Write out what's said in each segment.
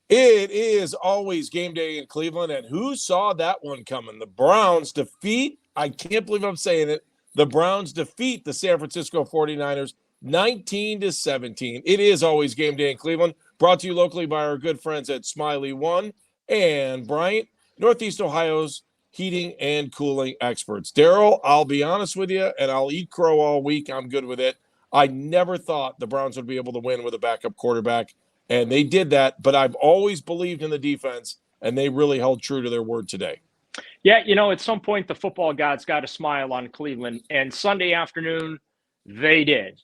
It is always game day in Cleveland, and who saw that one coming? The Browns defeat, I can't believe I'm saying it, the Browns defeat the San Francisco 49ers 19-17. It is always game day in Cleveland, brought to you locally by our good friends at Smiley One and Bryant, Northeast Ohio's heating and cooling experts. Daryl, I'll be honest with you, and I'll eat crow all week. I'm good with it. I never thought the Browns would be able to win with a backup quarterback. And they did that, but I've always believed in the defense, and they really held true to their word today. Yeah, at some point, the football gods got a smile on Cleveland, and Sunday afternoon, they did.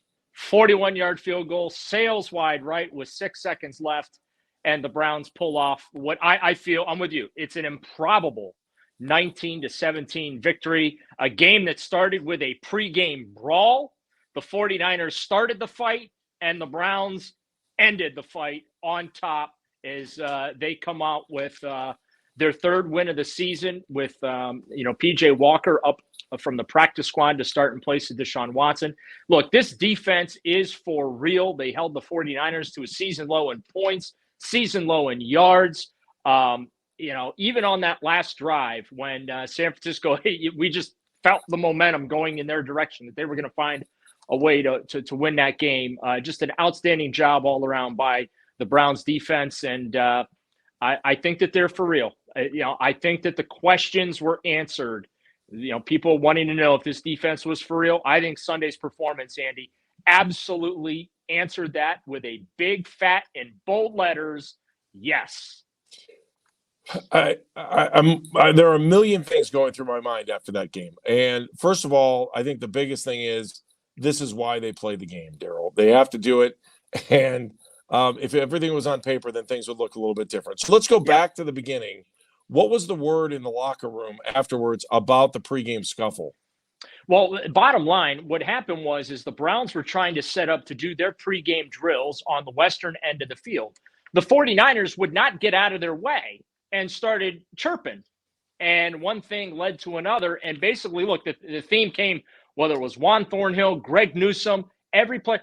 41-yard field goal, sails wide right with 6 seconds left, and the Browns pull off what I feel, I'm with you, it's an improbable 19-17 victory, a game that started with a pregame brawl. The 49ers started the fight, and the Browns ended the fight on top as they come out with their third win of the season with, P.J. Walker up from the practice squad to start in place of Deshaun Watson. Look, this defense is for real. They held the 49ers to a season low in points, season low in yards. Even on that last drive when San Francisco, we just felt the momentum going in their direction, that they were going to find a way to win that game. Just an outstanding job all around by the Browns defense. And I think that they're for real. I think that the questions were answered. People wanting to know if this defense was for real. I think Sunday's performance, Andy, absolutely answered that with a big, fat, and bold letters. Yes. There are a million things going through my mind after that game. And first of all, I think the biggest thing is this is why they play the game, Daryl. They have to do it. And if everything was on paper, then things would look a little bit different. So let's go back to the beginning. What was the word in the locker room afterwards about the pregame scuffle? Well, bottom line, what happened is the Browns were trying to set up to do their pregame drills on the western end of the field. The 49ers would not get out of their way and started chirping. And one thing led to another. And basically, look, the theme came, whether it was Juan Thornhill, Greg Newsome, every player,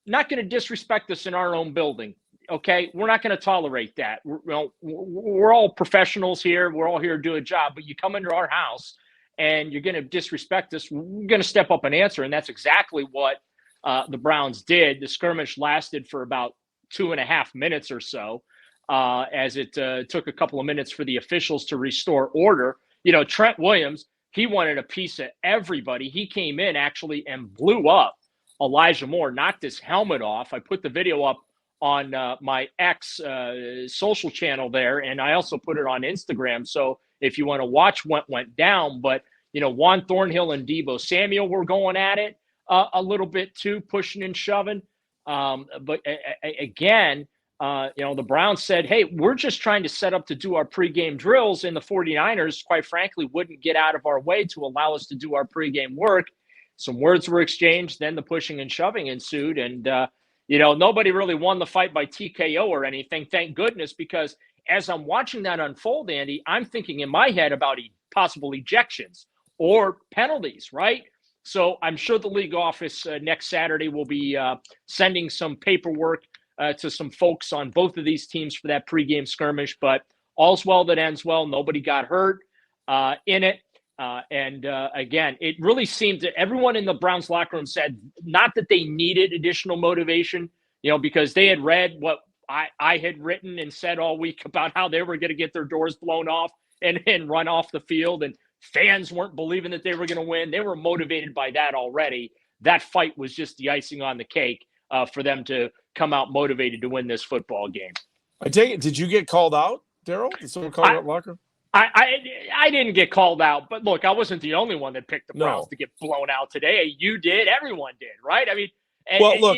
not going to disrespect us in our own building. Okay, we're not going to tolerate that. We're all professionals here. We're all here to do a job. But you come into our house and you're going to disrespect us. We're going to step up and answer. And that's exactly what the Browns did. The skirmish lasted for about 2.5 minutes or so, as it took a couple of minutes for the officials to restore order. Trent Williams, he wanted a piece of everybody. He came in actually and blew up Elijah Moore, knocked his helmet off. I put the video up on my X social channel there, and I also put it on Instagram. So if you want to watch what went down, but Juan Thornhill and Deebo Samuel were going at it a little bit too, pushing and shoving. But again, the Browns said, hey, we're just trying to set up to do our pregame drills, and the 49ers, quite frankly, wouldn't get out of our way to allow us to do our pregame work. Some words were exchanged, then the pushing and shoving ensued, and nobody really won the fight by TKO or anything, thank goodness, because as I'm watching that unfold, Andy, I'm thinking in my head about possible ejections or penalties, right? So I'm sure the league office next Saturday will be sending some paperwork to some folks on both of these teams for that pregame skirmish, but all's well that ends well. Nobody got hurt in it. Again, it really seemed that everyone in the Browns locker room said not that they needed additional motivation, because they had read what I had written and said all week about how they were going to get their doors blown off and run off the field. And fans weren't believing that they were going to win. They were motivated by that already. That fight was just the icing on the cake for them to come out motivated to win this football game. I take it. Did you get called out, Daryl? Did someone call you out locker? I didn't get called out, but look, I wasn't the only one that picked the Browns to get blown out today. You did. Everyone did, right? I mean,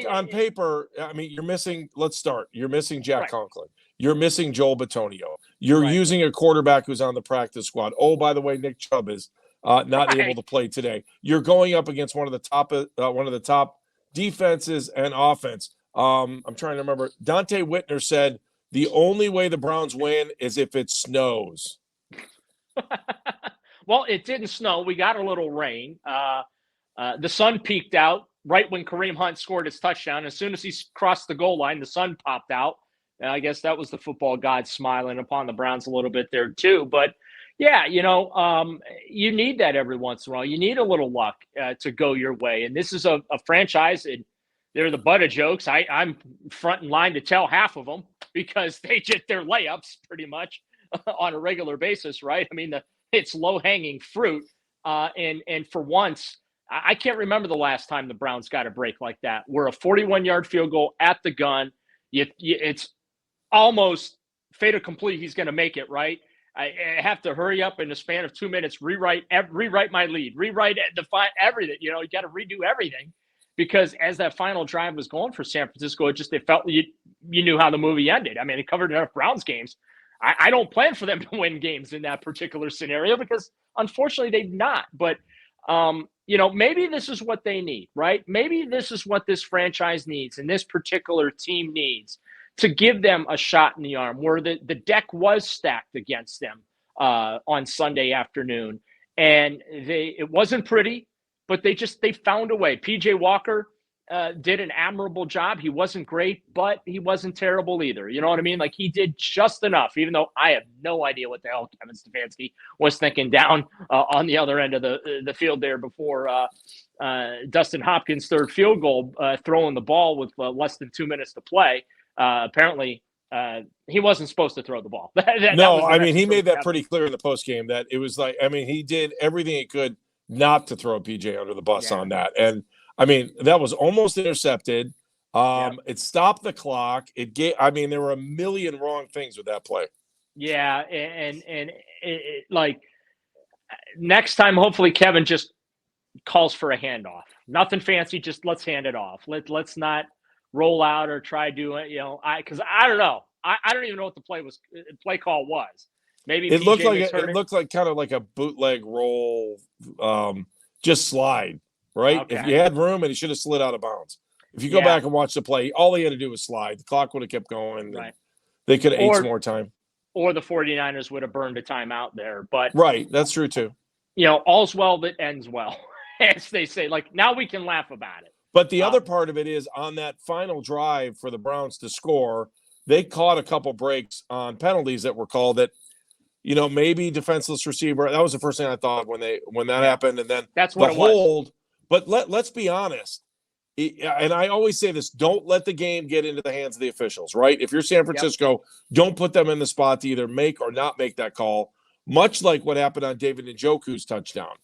on paper, you're missing. Let's start. You're missing Jack Conklin. You're missing Joel Bitonio. You're using a quarterback who's on the practice squad. Oh, by the way, Nick Chubb is not able to play today. You're going up against one of the top defenses and offense. I'm trying to remember. Dante Whitner said the only way the Browns win is if it snows. Well, it didn't snow. We got a little rain. The sun peeked out right when Kareem Hunt scored his touchdown. As soon as he crossed the goal line, the sun popped out. And I guess that was the football god smiling upon the Browns a little bit there too. But yeah, you need that every once in a while. You need a little luck to go your way. And this is a franchise, and they're the butt of jokes. I'm front in line to tell half of them because they get their layups pretty much on a regular basis, right? I mean, it's low-hanging fruit. And for once, I can't remember the last time the Browns got a break like that, where a 41-yard field goal at the gun, it's almost fait accompli. He's going to make it, right? I have to hurry up in the span of 2 minutes, rewrite my lead, rewrite everything. You got to redo everything, because as that final drive was going for San Francisco, it felt you knew how the movie ended. I mean, it covered enough Browns games. I don't plan for them to win games in that particular scenario, because unfortunately they've not. But maybe this is what they need, right? Maybe this is what this franchise needs and this particular team needs to give them a shot in the arm, where the deck was stacked against them on Sunday afternoon. And it wasn't pretty, but they found a way. PJ Walker did an admirable job. He wasn't great, but he wasn't terrible either. You know what I mean? Like, he did just enough, even though I have no idea what the hell Kevin Stefanski was thinking down on the other end of the field there before Dustin Hopkins' third field goal, throwing the ball with less than 2 minutes to play. Apparently, he wasn't supposed to throw the ball. He made that pretty clear in the postgame that it was like, he did everything he could not to throw PJ under the bus on that. And that was almost intercepted. It stopped the clock. There were a million wrong things with that play. Yeah. And like, next time, hopefully Kevin just calls for a handoff. Nothing fancy. Just let's hand it off. Let's not roll out or try doing, because I don't know. I don't even know what the play call was. Maybe it looked like kind of like a bootleg roll, just slide, right? Okay. If you had room, and he should have slid out of bounds. If you go back and watch the play, all he had to do was slide. The clock would have kept going. Right. They could have ate some more time. Or the 49ers would have burned a timeout there. But right, that's true too. All's well that ends well, as they say. Like, now we can laugh about it. But the other part of it is, on that final drive for the Browns to score, they caught a couple breaks on penalties that were called that, maybe defenseless receiver. That was the first thing I thought when that happened. And then that's what the hold. But let's be honest. And I always say this, don't let the game get into the hands of the officials, right? If you're San Francisco, don't put them in the spot to either make or not make that call, much like what happened on David Njoku's touchdown.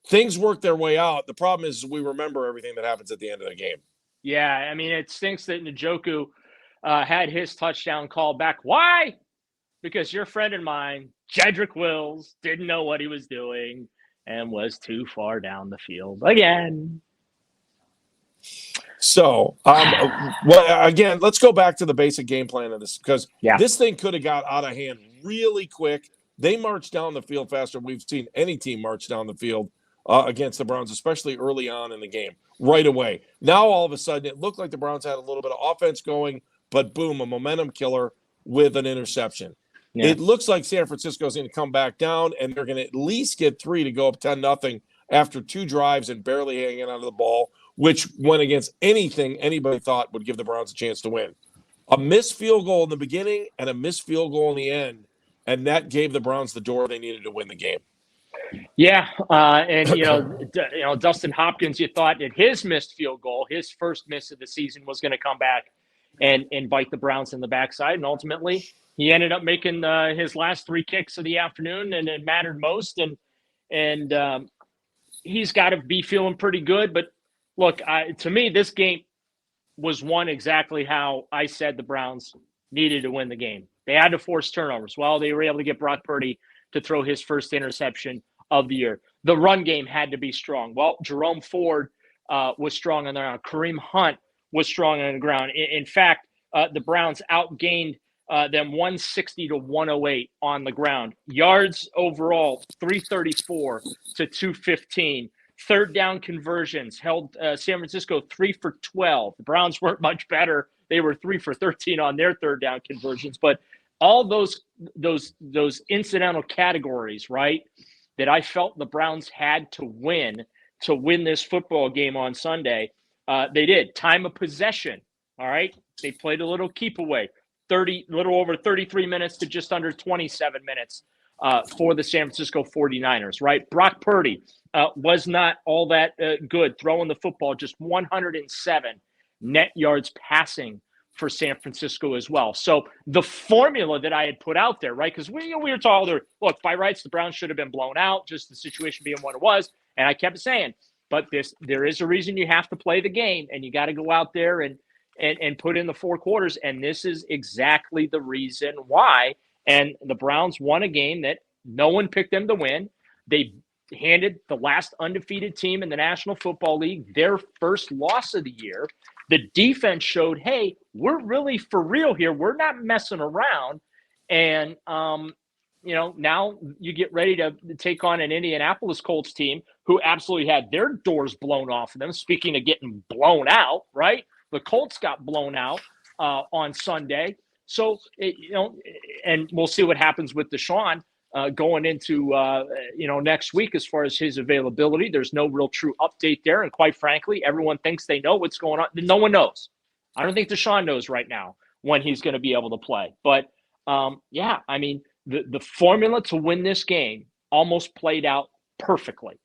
Things work their way out. The problem is we remember everything that happens at the end of the game. Yeah, it stinks that Njoku had his touchdown called back. Why? Because your friend and mine, Jedrick Wills, didn't know what he was doing and was too far down the field again. So, again, let's go back to the basic game plan of this, because this thing could have got out of hand really quick. They marched down the field faster than we've seen any team march down the field against the Browns, especially early on in the game, right away. Now, all of a sudden, it looked like the Browns had a little bit of offense going, but boom, a momentum killer with an interception. Yeah. It looks like San Francisco is going to come back down, and they're going to at least get 3 to go up 10-0 after 2 drives and barely hanging onto the ball, which went against anything anybody thought would give the Browns a chance to win. A missed field goal in the beginning and a missed field goal in the end, and that gave the Browns the door they needed to win the game. Yeah, and Dustin Hopkins, you thought that his missed field goal, his first miss of the season, was going to come back and bite the Browns in the backside, and ultimately he ended up making his last 3 kicks of the afternoon, and it mattered most. And he's got to be feeling pretty good. But look, to me, this game was won exactly how I said the Browns needed to win the game. They had to force turnovers. Well, they were able to get Brock Purdy to throw his first interception of the year. The run game had to be strong. Well, Jerome Ford was strong on the ground. Kareem Hunt was strong on the ground. In fact, the Browns outgained them 160 to 108 on the ground. Yards overall, 334 to 215. Third down conversions held San Francisco 3 for 12. The Browns weren't much better. They were 3 for 13 on their third down conversions. But all those incidental categories, right, that I felt the Browns had to win this football game on Sunday, they did. Time of possession, all right? They played a little keep away, little over 33 minutes to just under 27 minutes for the San Francisco 49ers, right? Brock Purdy was not all that good throwing the football, just 107 net yards passing for San Francisco as well. So the formula that I had put out there, right? Because we were told, look, by rights, the Browns should have been blown out, just the situation being what it was. And I kept saying, but there is a reason you have to play the game, and you got to go out there and put in the 4 quarters. And this is exactly the reason why. And the Browns won a game that no one picked them to win. They handed the last undefeated team in the National Football League their first loss of the year. The defense showed, hey, we're really for real here. We're not messing around. And, now you get ready to take on an Indianapolis Colts team who absolutely had their doors blown off of them. Speaking of getting blown out, right? The Colts got blown out on Sunday. So, and we'll see what happens with Deshaun going into, next week as far as his availability. There's no real true update there. And quite frankly, everyone thinks they know what's going on. No one knows. I don't think Deshaun knows right now when he's going to be able to play. But, the formula to win this game almost played out perfectly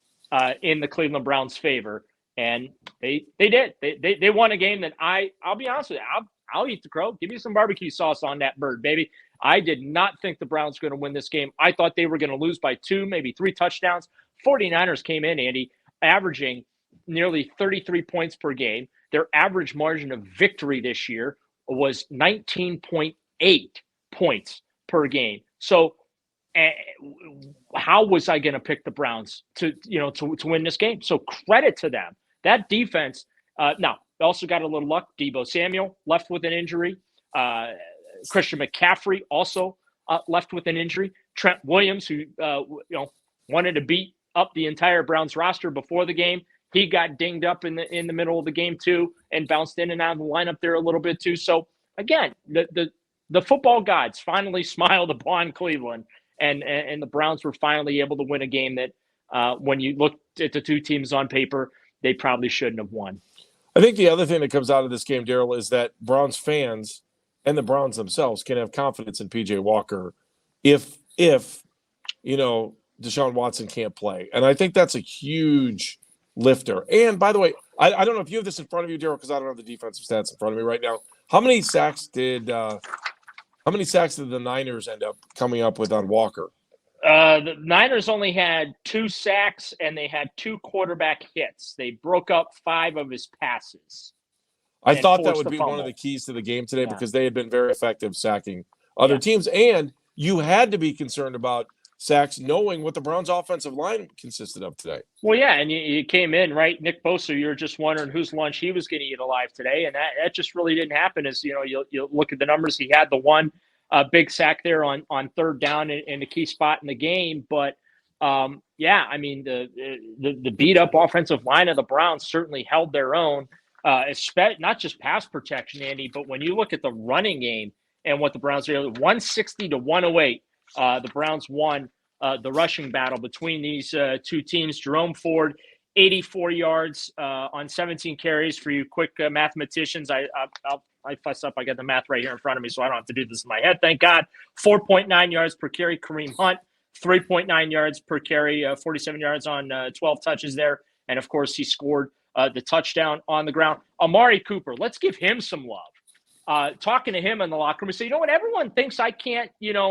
in the Cleveland Browns' favor. And they did. They won a game that I'll be honest with you, I'll eat the crow. Give me some barbecue sauce on that bird, baby. I did not think the Browns were going to win this game. I thought they were going to lose by 2, maybe 3 touchdowns. 49ers came in, Andy, averaging nearly 33 points per game. Their average margin of victory this year was 19.8 points per game. So how was I going to pick the Browns to win this game? So credit to them. That defense, now, also got a little luck. Deebo Samuel left with an injury. Christian McCaffrey also left with an injury. Trent Williams, who wanted to beat up the entire Browns roster before the game, he got dinged up in the middle of the game too, and bounced in and out of the lineup there a little bit too. So again, the football gods finally smiled upon Cleveland, and the Browns were finally able to win a game that, when you looked at the two teams on paper, they probably shouldn't have won. I think the other thing that comes out of this game, Daryl, is that Browns fans and the Browns themselves can have confidence in P.J. Walker if Deshaun Watson can't play. And I think that's a huge lifter. And by the way, I don't know if you have this in front of you, Daryl, because I don't have the defensive stats in front of me right now. How many sacks did the Niners end up coming up with on Walker? The Niners only had 2 sacks, and they had 2 quarterback hits. They broke up 5 of his passes. I thought that would be one of the keys to the game today, because they had been very effective sacking other teams. And you had to be concerned about sacks, knowing what the Browns' offensive line consisted of today. Well, yeah, and you came in, right? Nick Bosa, you were just wondering whose lunch he was going to eat alive today, and that just really didn't happen. As you look at the numbers, he had the one big sack there on 3rd down in a key spot in the game. But, the beat-up offensive line of the Browns certainly held their own, not just pass protection, Andy, but when you look at the running game and what the Browns are, 160 to 108, the Browns won the rushing battle between these two teams. Jerome Ford, 84 yards on 17 carries. For you quick mathematicians, I fuss up. I got the math right here in front of me, so I don't have to do this in my head. Thank God. 4.9 yards per carry. Kareem Hunt, 3.9 yards per carry, 47 yards on 12 touches there. And, of course, he scored the touchdown on the ground. Amari Cooper, let's give him some love. Talking to him in the locker room, say, you know what? Everyone thinks I can't,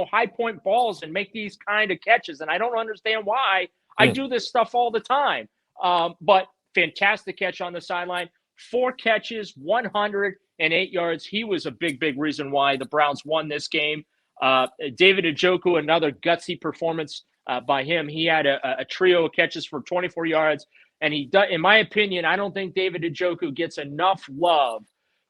high point balls and make these kind of catches, and I don't understand why. I do this stuff all the time. But fantastic catch on the sideline. 4 catches, 108 yards. He was a big, big reason why the Browns won this game. David Njoku, another gutsy performance by him. He had a trio of catches for 24 yards. And in my opinion, I don't think David Njoku gets enough love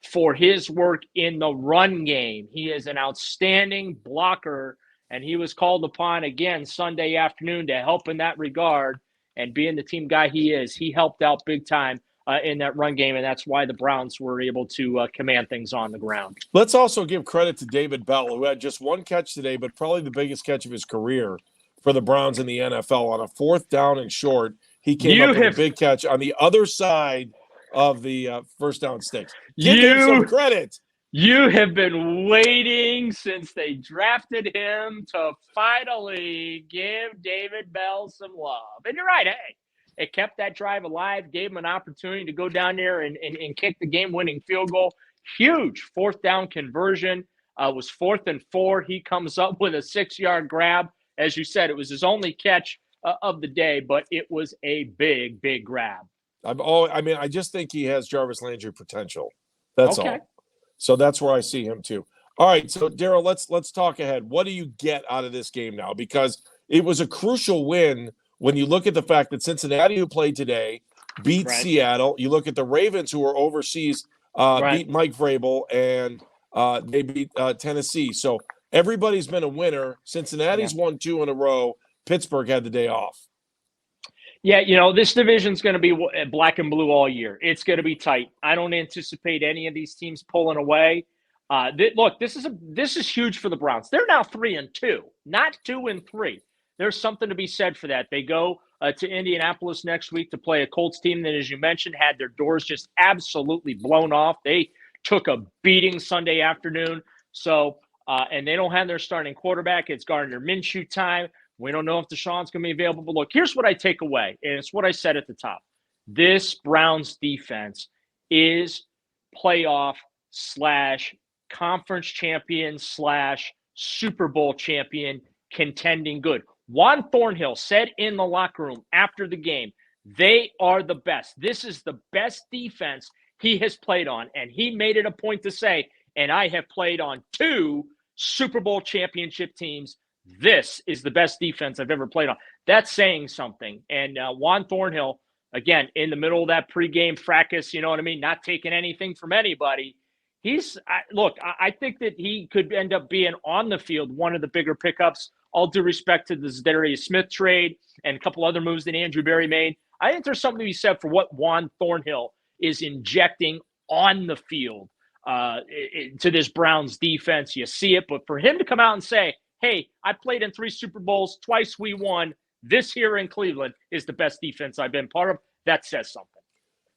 for his work in the run game. He is an outstanding blocker, and he was called upon again Sunday afternoon to help in that regard. And being the team guy he is, he helped out big time in that run game, and that's why the Browns were able to command things on the ground. Let's also give credit to David Bell, who had just 1 catch today, but probably the biggest catch of his career for the Browns in the NFL. On a 4th down and short, he came up with a big catch on the other side of the first down sticks. Give him some credit. You have been waiting since they drafted him to finally give David Bell some love. And you're right. Hey, it kept that drive alive, gave him an opportunity to go down there and kick the game-winning field goal. Huge fourth down conversion. Was 4th and 4. He comes up with a 6-yard grab. As you said, it was his only catch of the day, but it was a big, big grab. I just think he has Jarvis Landry potential. That's Okay. all. So that's where I see him too. All right, so Daryl, let's talk ahead. What do you get out of this game now? Because it was a crucial win when you look at the fact that Cincinnati, who played today, beat Seattle. You look at the Ravens, who were overseas, beat Mike Vrabel, and they beat Tennessee. So everybody's been a winner. Cincinnati's won 2 in a row. Pittsburgh had the day off. Yeah, this division's going to be black and blue all year. It's going to be tight. I don't anticipate any of these teams pulling away. Look, this is huge for the Browns. They're now 3-2, not 2-3. There's something to be said for that. They go to Indianapolis next week to play a Colts team that, as you mentioned, had their doors just absolutely blown off. They took a beating Sunday afternoon. So, and they don't have their starting quarterback. It's Gardner Minshew time. We don't know if Deshaun's going to be available. But look, here's what I take away, and it's what I said at the top. This Browns defense is playoff / conference champion / Super Bowl champion contending good. Juan Thornhill said in the locker room after the game, they are the best. This is the best defense he has played on. And he made it a point to say, and I have played on 2 Super Bowl championship teams. This is the best defense I've ever played on. That's saying something. And Juan Thornhill, again, in the middle of that pregame fracas, you know what I mean? Not taking anything from anybody. I think that he could end up being on the field one of the bigger pickups. All due respect to the Zadarius Smith trade and a couple other moves that Andrew Berry made. I think there's something to be said for what Juan Thornhill is injecting on the field to this Browns defense. You see it, but for him to come out and say, hey, I played in 3 Super Bowls, twice we won. This here in Cleveland is the best defense I've been part of. That says something.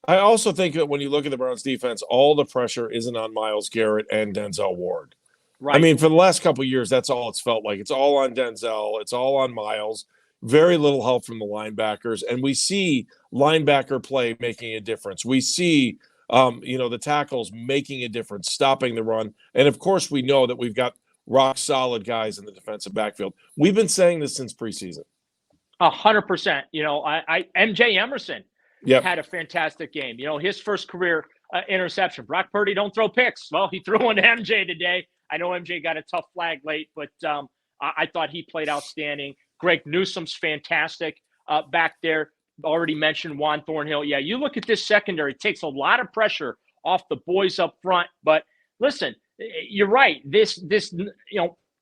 I also think that when you look at the Browns defense, all the pressure isn't on Myles Garrett and Denzel Ward. Right. I mean, for the last couple of years, that's all it's felt like. It's all on Denzel. It's all on Myles. Very little help from the linebackers. And we see linebacker play making a difference. We see, the tackles making a difference, stopping the run. And, of course, we know that we've got rock solid guys in the defensive backfield. We've been saying this since preseason. 100%. MJ Emerson had a fantastic game. His first career interception. Brock Purdy don't throw picks. Well, he threw one to MJ today. I know MJ got a tough flag late, but I thought he played outstanding. Greg Newsome's fantastic back there. Already mentioned Juan Thornhill. Yeah, you look at this secondary. It takes a lot of pressure off the boys up front. But listen, you're right.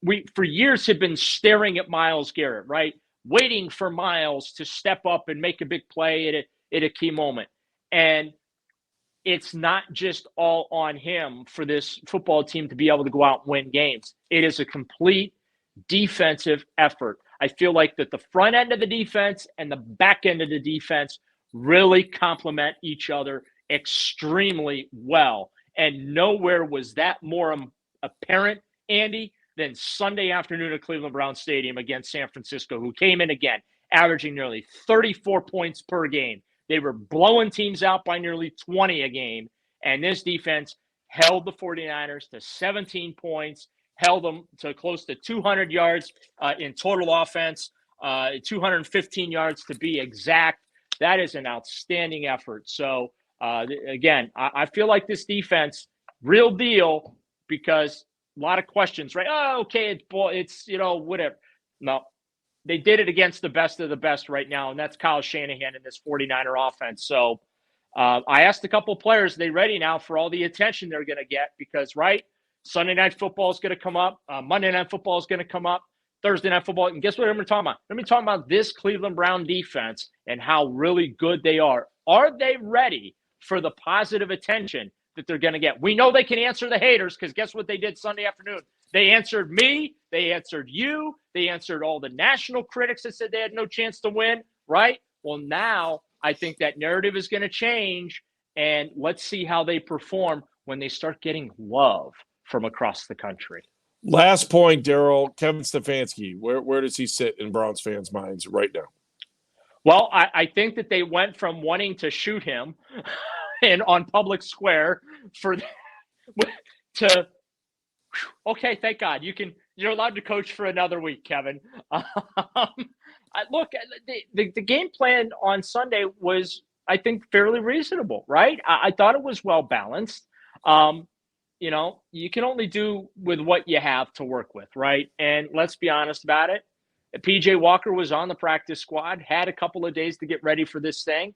We for years have been staring at Myles Garrett, right? Waiting for Myles to step up and make a big play at a key moment. And it's not just all on him for this football team to be able to go out and win games. It is a complete defensive effort. I feel like that the front end of the defense and the back end of the defense really complement each other extremely well. And nowhere was that more apparent, Andy, than Sunday afternoon at Cleveland Browns Stadium against San Francisco, who came in again, averaging nearly 34 points per game. They were blowing teams out by nearly 20 a game. And this defense held the 49ers to 17 points, held them to close to 200 yards in total offense, 215 yards to be exact. That is an outstanding effort. So, again, I feel like this defense, real deal, because a lot of questions, right? Oh, okay, it's whatever. No, they did it against the best of the best right now, and that's Kyle Shanahan and this 49er offense. So I asked a couple of players, are they ready now for all the attention they're going to get? Because, right, Sunday Night Football is going to come up. Monday Night Football is going to come up. Thursday Night Football. And guess what I'm going to talk about? I'm going to talk about this Cleveland Brown defense and how really good they are. Are they ready for the positive attention that they're going to get? We know they can answer the haters, because guess what they did Sunday afternoon? They answered me. They answered you. They answered all the national critics that said they had no chance to win, right? Well, now I think that narrative is going to change, and let's see how they perform when they start getting love from across the country. Last point, Daryl, Kevin Stefanski, where does he sit in Browns fans' minds right now? Well, I think that they went from wanting to shoot him on public square to okay, thank God you're allowed to coach for another week, Kevin. Look, the game plan on Sunday was, I think, fairly reasonable, right? I thought it was well balanced. You can only do with what you have to work with, right? And let's be honest about it. PJ Walker was on the practice squad, had a couple of days to get ready for this thing,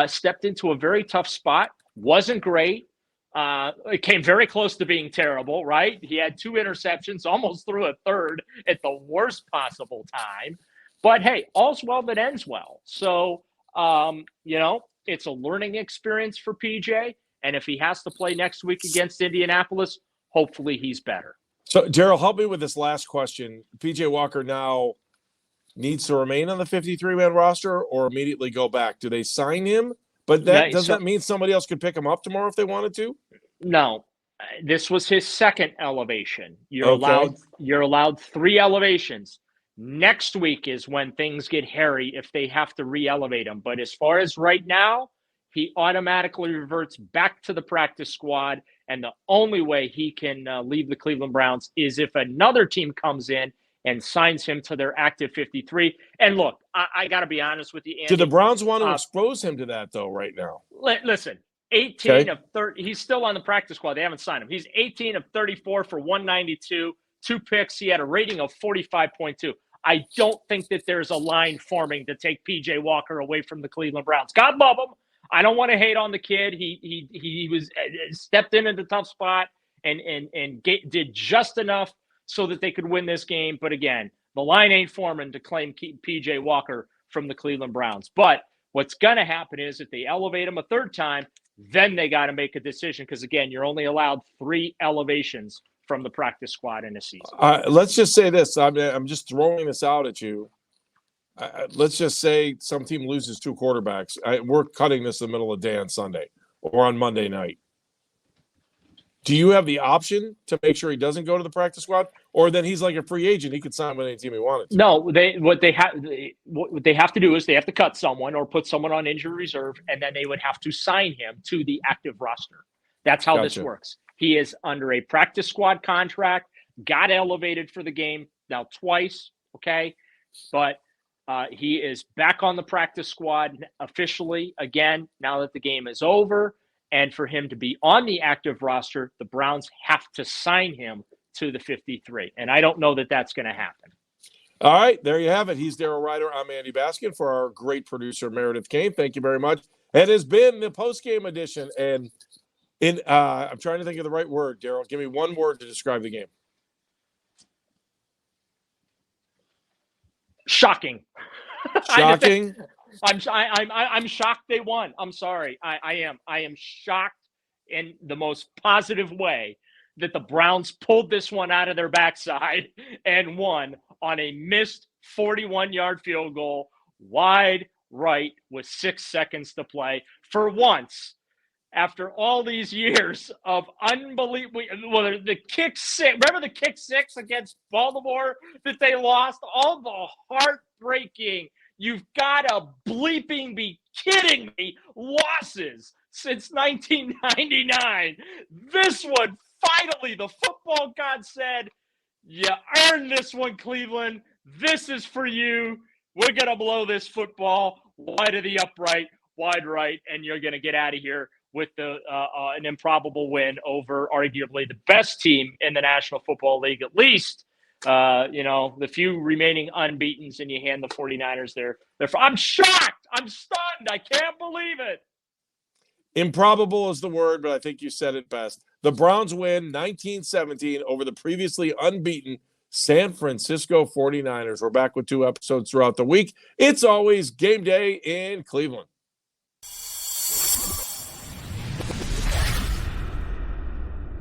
stepped into a very tough spot, wasn't great. It came very close to being terrible, right? He had 2 interceptions, almost threw a third at the worst possible time. But hey, all's well that ends well. So, it's a learning experience for PJ. And if he has to play next week against Indianapolis, hopefully he's better. So, Daryl, help me with this last question. PJ Walker now needs to remain on the 53-man roster or immediately go back? Do they sign him? But does that mean somebody else could pick him up tomorrow if they wanted to? No. This was his second elevation. You're allowed 3 elevations. Next week is when things get hairy if they have to re-elevate him. But as far as right now, he automatically reverts back to the practice squad. And the only way he can leave the Cleveland Browns is if another team comes in and signs him to their active 53. And look, I got to be honest with you, Andy. Do the Browns want to expose him to that, though, right now? Listen, 18 of 30. He's still on the practice squad. They haven't signed him. He's 18 of 34 for 192, 2 picks. He had a rating of 45.2. I don't think that there's a line forming to take P.J. Walker away from the Cleveland Browns. God love him. I don't want to hate on the kid. He was stepped in at the tough spot and did just enough so that they could win this game. But again, the line ain't forming to claim P.J. Walker from the Cleveland Browns. But what's going to happen is if they elevate him a third time, then they got to make a decision because, again, you're only allowed 3 elevations from the practice squad in a season. Let's just say this. I'm just throwing this out at you. Let's just say some team loses 2 quarterbacks. We're cutting this in the middle of the day on Sunday or on Monday night. Do you have the option to make sure he doesn't go to the practice squad, or then he's like a free agent? He could sign with any team he wanted to. No, what they have to do is they have to cut someone or put someone on injury reserve, and then they would have to sign him to the active roster. That's how this works. He is under a practice squad contract, got elevated for the game now twice, okay? But he is back on the practice squad officially again now that the game is over. And for him to be on the active roster, the Browns have to sign him to the 53. And I don't know that that's going to happen. All right, there you have it. He's Daryl Ruiter. I'm Andy Baskin for our great producer, Meredith Kane. Thank you very much. It has been the post-game edition. And I'm trying to think of the right word, Daryl. Give me one word to describe the game. Shocking. Shocking? I'm shocked they won. I'm sorry. I am shocked in the most positive way that the Browns pulled this one out of their backside and won on a missed 41-yard field goal wide right with 6 seconds to play. For once, after all these years of unbelievable, the kick six, remember the kick 6 against Baltimore that they lost? All the heartbreaking, you've got to bleeping be kidding me, losses since 1999. This one, finally, the football god said, you earned this one, Cleveland. This is for you. We're going to blow this football wide of the upright, wide right, and you're going to get out of here with an improbable win over arguably the best team in the National Football League, at least. The few remaining unbeatens, and you hand the 49ers I'm shocked. I'm stunned. I can't believe it. Improbable is the word, but I think you said it best. The Browns win 19-17 over the previously unbeaten San Francisco 49ers. We're back with 2 episodes throughout the week. It's always game day in Cleveland.